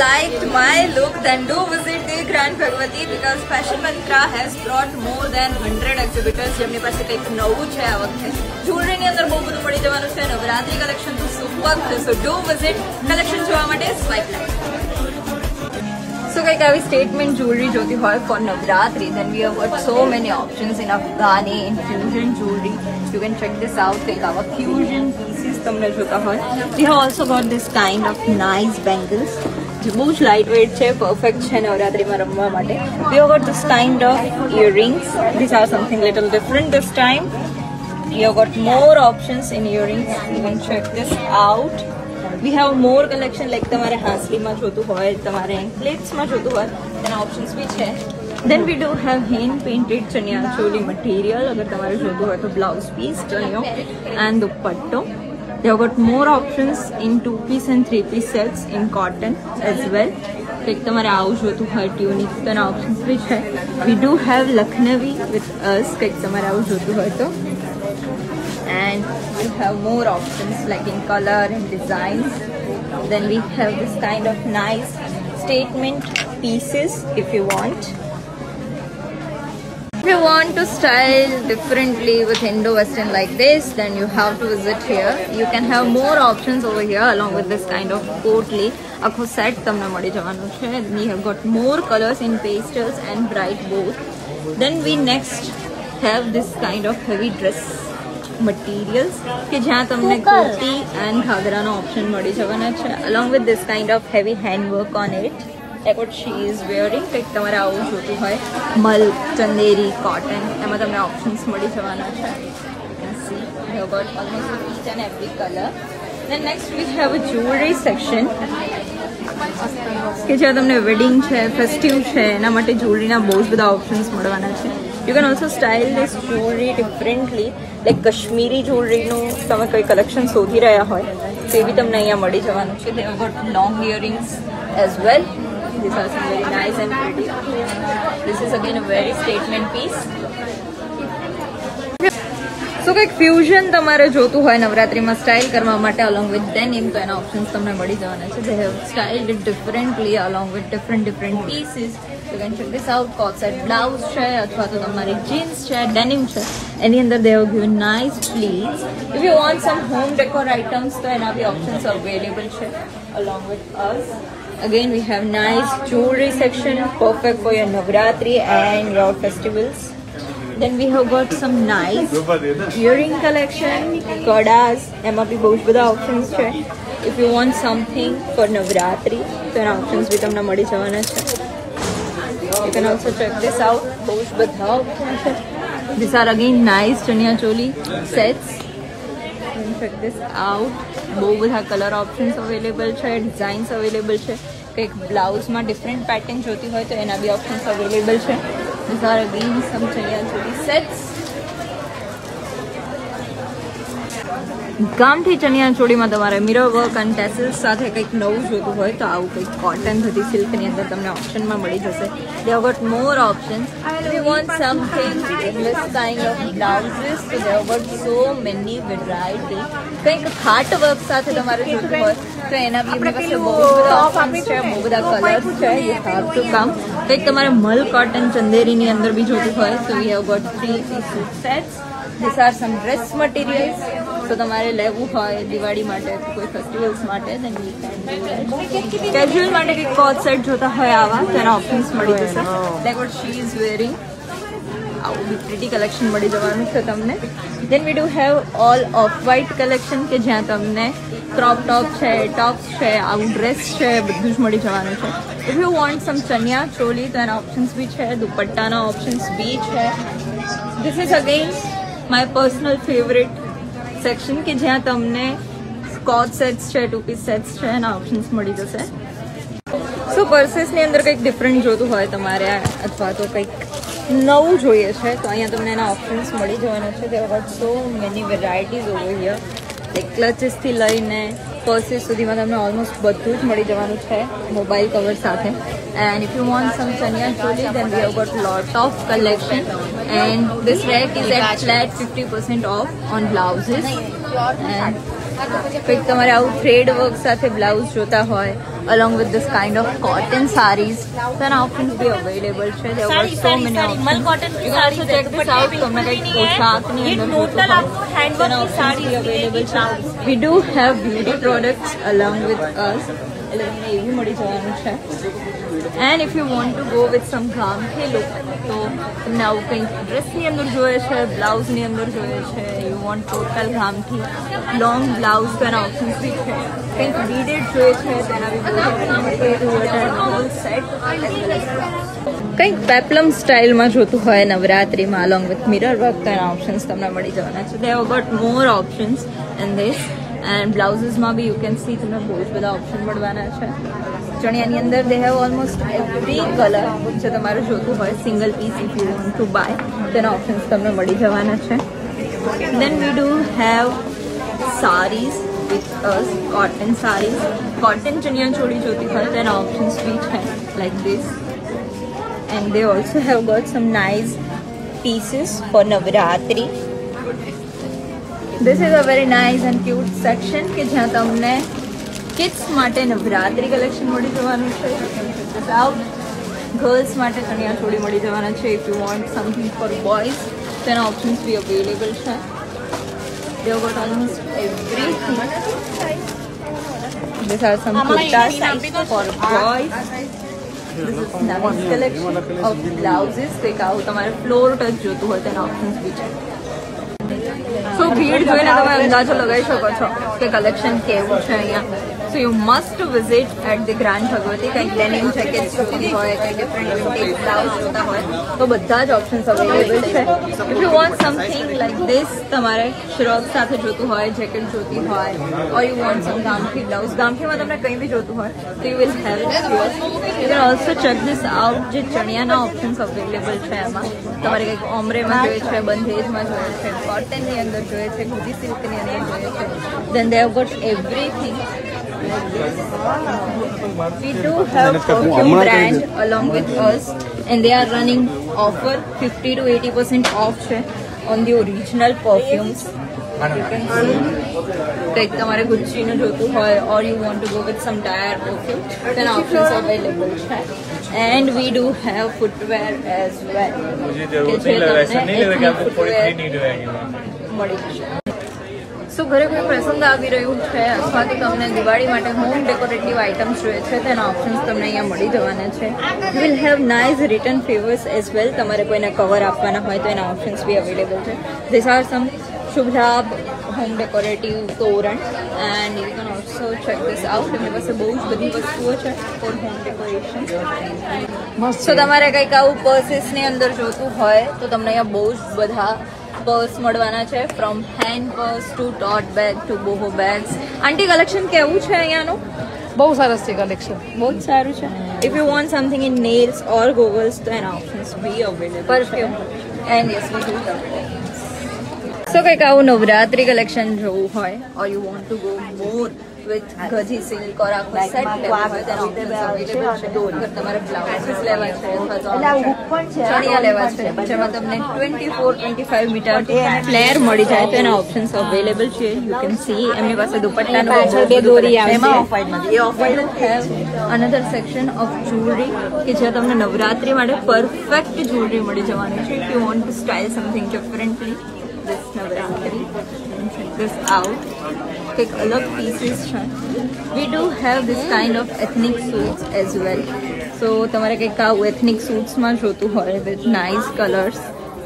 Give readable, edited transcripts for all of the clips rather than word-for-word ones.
liked my look, then do visit the Grand Bhagwati because Fashion Mantra has brought more than 100 exhibitors. જેમની પાસે કંઈક નવું છે આ વખતે જ્વેલરીની અંદર બહુ બધું મળી જવાનું છે. નવરાત્રી કલેક્શન તો સુપર છે. સો ડુ વિઝિટ કલેક્શન જોવા માટે swipe left. So like our statement jewelry jyoti hoy for Navratri, then we have got so many options in Afghani, in fusion jewelry. You can check this out. Like our fusion pieces tamne jota hoy. We have also got this kind of nice bangles. जो बहुत lightweight है, perfect है नवरात्रि में रमवा माटे. We have got this kind of earrings. These are something little different this time. We have got more options in earrings. You can check this out. We have more collection like તમારે હાસલી માં જોતું હોય, તમારે એન્કલેટ્સ માં જોતું હોય, તેના options भी છે. Then we do have hand painted chaniya choli material. અગર તમારે જોતું હોય તો blouse piece, ચણિયો and દુપટ્ટો. They have got more options in 2-piece and 3-piece sets in cotton as well. like તમારે આવું જોતું હોય ટ્યુનિક તેના ઓપ્શન્સ भी છે. We do have Lucknowi with us. like તમારે આવું જોતું હોય તો. And we have more options like in color and designs. Then we have this kind of nice statement pieces if you want. If you want to style differently with Indo-Western like this, then you have to visit here. You can have more options over here along with this kind of portly. Akho set tamne mali javanu છે. We have got more colors in pastels and bright both. Then we next have this kind of heavy dress materials કે જ્યાં તમને kurti and ઘાઘરાનો option મળી જવાના છે along with this kind of heavy handwork on it like what she is wearing. like તમારે આવું જોતું હોય મલ ચંદેરી કોટન એમાં તમને ઓપ્શન્સ મળી જવાના છે. You can see we have got almost each and every color. Then next we have a jewelry section કે જ્યાં તમને વેડિંગ છે, ફેસ્ટિવ છે, એના માટે જ્વેલરીના બહુ જ બધા ઓપ્શન્સ મળવાના છે. You can also style this jewelry differently. like Kashmiri jewelry નું તમે કોઈ કલેક્શન શોધી રહ્યા હોય તો એ બી તમને અહીંયા મળી જવાનું છે. They have got long earrings as well. These are some very nice and pretty. This is again a very statement piece. So કંઈક ફ્યુઝન તમારે જોતું હોય નવરાત્રીમાં સ્ટાઇલ કરવા માટે along with denim તો એના ઓપ્શન્સ તમને મળી જવાના છે. They have styled it differently along with different pieces. You can check this out. Cord set blouse છે અથવા તો તમારી jeans છે, denim છે. એની અંદર they have given nice pleats. If you want some home decor items તો એના બી options available છે along with us. Again we have nice jewelry section perfect for your Navratri and your festivals. Then we have got some nice earring collection, kadas. એમાં બી બહુ જ બધા options છે. If you want something for Navratri તો એના options બી તમને મળી જવાના છે. You can also check this out. બહુ જ બધા options છે. These are again nice chaniya choli sets. You can check this out. બહુ બધા કલર ઓપ્શન્સ અવેલેબલ છે, ડિઝાઇન્સ અવેલેબલ છે. કંઈક બ્લાઉઝમાં ડિફરન્ટ પેટર્ન જોતી હોય તો એના બી ઓપ્શન્સ અવેલેબલ છે. These are again some chaniya choli sets. ગામઠી ચણિયા ચોળીમાં તમારે મિરર વર્ક અને ટેસલ્સ સાથે કંઈક નવું જોતું હોય તો આવું કંઈક કોટન થતી સિલ્કની અંદર તમને ઓપ્શનમાં મળી જશે. They have got more options. If you want something in this kind of blouses, so they have got so many variety. કંઈક હાર્ટ વર્ક સાથે તમારે જોતું હોય તો એના બી એમની પાસે બહુ બધા ઓપ્શન્સ છે, બહુ બધા કલર્સ છે. You have to come. કંઈક તમારે મલ કોટન ચંદેરીની અંદર બી જોતું હોય તો we have got 3-piece suit sets. These are some dress materials. So તમારે લેવું હોય દિવાળી માટે કોઈ ફેસ્ટિવલ્સ માટે then we can do that. Casual માટે કે કોટ સેટ જોતા હોય આવા તો એના ઓપ્શન્સ મળી જશે. like what she is wearing. આવું બી પ્રિટી કલેક્શન મળી જવાનું છે તમને. Then we do have all off white collection કે જ્યાં તમને ક્રોપ ટોપ છે, ટોપ્સ છે, આવું ડ્રેસ છે, બધું જ મળી જવાનું છે. If you want some ચણિયા ચોલી તો એના ઓપ્શન્સ બી છે, દુપટ્ટાના ઓપ્શન્સ બી છે. This is again my personal favorite section કે જ્યાં તમને સ્કોચ સેટ્સ છે, 2-piece સેટ્સ છે એના ઓપ્શન્સ મળી જશે. સો પર્સેસની અંદર કંઈક ડિફરન્ટ જોતું હોય તમારે અથવા તો કંઈક નવું જોઈએ છે તો અહીંયા તમને એના ઓપ્શન્સ મળી જવાના છે. There are so many varieties over here. like ક્લચીસથી લઈને પર્સીસ સુધીમાં તમને ઓલમોસ્ટ બધું જ મળી જવાનું છે મોબાઈલ કવર સાથે. And if you want some chaniya choli, then we have got lot of collection. And this rack is at flat 50% off on blouses. And કંઈક તમારે આવું થ્રેડ વર્ક સાથે બ્લાઉઝ જોતા હોય along with this kind of cotton sarees, then options be available છે. There were so many options. मल cotton की You can also check this out. તમને કંઈક પોશાકની ये અંદર टोटल જોતું आपको હોય हैंडवर्क then की options साड़ी be available છે. We do have beauty products along with us. એટલે તમને એ બી મળી જવાનું છે. And if you want to go with some ગામઠી look, તો તમને આવું કંઈક ડ્રેસની અંદર જોઈએ છે, બ્લાઉઝની અંદર જોઈએ છે, you want total ગામઠી લોંગ બ્લાઉઝ તેના ઓપ્શન્સ બી છે. કંઈક બીડેડ જોઈએ છે તેના બી સેટ. કંઈક પેપ્લમ સ્ટાઇલમાં જોતું હોય નવરાત્રીમાં along with mirror work તેના ઓપ્શન્સ તમને મળી જવાના છે. They have got more options in this. and બ્લાઉઝીસમાં બી યુ કેન સી તમને બહુ જ બધા ઓપ્શન મળવાના છે. ચણિયાની અંદર they have almost every colour જે તમારે જોતું હોય single piece if you want to buy તેના ઓપ્શન્સ તમને મળી જવાના છે. Then we do have saris with us, cotton saris. Cotton ચણિયા ચોળી જોતી હોય તેના ઓપ્શન્સ બી છે like this. And they also have got some nice pieces for Navratri. This is a very nice and cute section કે જ્યાં તમને કિડ્સ માટે નવરાત્રી કલેક્શન મળી જવાનું છે. ગર્લ્સ માટે ચણિયા ચોળી મળી જવાના છે. If you want something four boys તેના ઓપ્શન્સ બી અવેલેબલ છે. They have got almost everything. These are some kurtas for boys. This is nice collection of blouses. કંઈક આવું તમારે ફ્લોર ટચ જોતું હોય તેના ઓપ્શન્સ બી છે. સો ભીડ જોઈને તમે અંદાજો લગાવી શકો છો કે કલેક્શન કેવું છે અહીંયા. So you must visit at the grand Bhagwati. કંઈક ડેનિમ જેકેટ જોતી હોય, કંઈક ડિફરન્ટ વિન્ટેજ બ્લાઉઝ જોતા હોય તો બધા જ ઓપ્શન્સ અવેલેબલ છે. If you want something like this, તમારે શ્રગ સાથે જોતું હોય, જેકેટ જોતી હોય, ઓર યુ વોન્ટ સમ ગામઠી બ્લાઉઝ, ગામઠીમાં તમને કંઈ બી જોતું હોય તો you will have it here. You can also check this out. જે ચણિયાના ઓપ્શન્સ અવેલેબલ છે એમાં તમારે કંઈક ઓમરેમાં જોઈએ છે, બંધેજમાં જોઈએ છે, કોટનની અંદર જોઈએ છે, ગુજી સિલ્કની અંદર જોઈએ છે. Then they have got everything. We do have perfume brand along with us and they are running offer 50 to 80% off on the original perfumes. You can see like તમારે ગુચ્ચીનું જોતું હોય or you want to go with some tire perfume, then options available છે. And we do have footwear as well. मुझे जरूरत नहीं लग रहा है, ऐसा नहीं लग रहा कि आपको थोड़ी फ्री नीड होगी. મળી જશે. સો ઘરે કોઈ પ્રસંગ આવી રહ્યું છે અથવા તો તમને દિવાળી માટે હોમ ડેકોરેટિવ આઇટમ્સ જોઈએ છે તેના ઓપ્શન્સ તમને અહીંયા મળી જવાના છે. You will have nice return ફેવર્સ as well. તમારે કોઈને કવર આપવાના હોય તો એના ઓપ્શન્સ બી અવેલેબલ છે. ધીસ આર સમ શુભ લાભ હોમ ડેકોરેટિવ તોરણ and you can also check this out. એમની પાસે બહુ જ બધી વસ્તુઓ છે ફોર હોમ ડેકોરેશન. સો તમારે કંઈક આવું પર્સીસની અંદર જોતું હોય તો તમને અહીંયા બહુ જ બધા પર્સ મળવાના છે. From hand purse to tote bag to boho bags. Aunty collection કેવું છે અહીંયાનું? બહુ સરસ છે કલેક્શન, બહુ જ સારું છે. If you want something in nails or goggles તો એના options be available. Perfume and yes we do have. So કંઈક આવું નવરાત્રી કલેક્શન જોવું હોય or you want to go more with gajji silk or આખું સેટ લેવા હોય તેના ઓપ્શન્સ અવેલેબલ છે. અગર તમારે બ્લાઉઝીસ લેવા છે અથવા તો ચણિયા લેવા છે જેમાં તમને 24-25 મીટર ફ્લેર મળી જાય તો એના ઓપ્શન્સ અવેલેબલ છે. યુ કેન સી એમની પાસે દુપટ્ટાનો દોરી આવે છે. અનધર સેક્શન ઓફ જ્વેલરી કે જ્યાં તમને નવરાત્રી માટે પરફેક્ટ જ્વેલરી મળી જવાની છે. If you want two style something differently this Navaratri, check this out. Take alug pieces છે. We do have this kind of ethnic suits as well. So તમારે કંઈક આવું એથનિક સૂટ્સમાં જોતું હોય with nice colors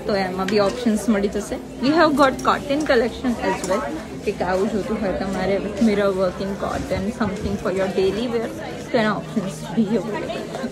તો એમાં બી ઓપ્શન્સ મળી જશે. We have got cotton collection as well. કંઈક આવું જોતું હોય તમારે with mirror work in cotton, something for your daily wear તો એના ઓપ્શન્સ બી અવેલેબલ છે.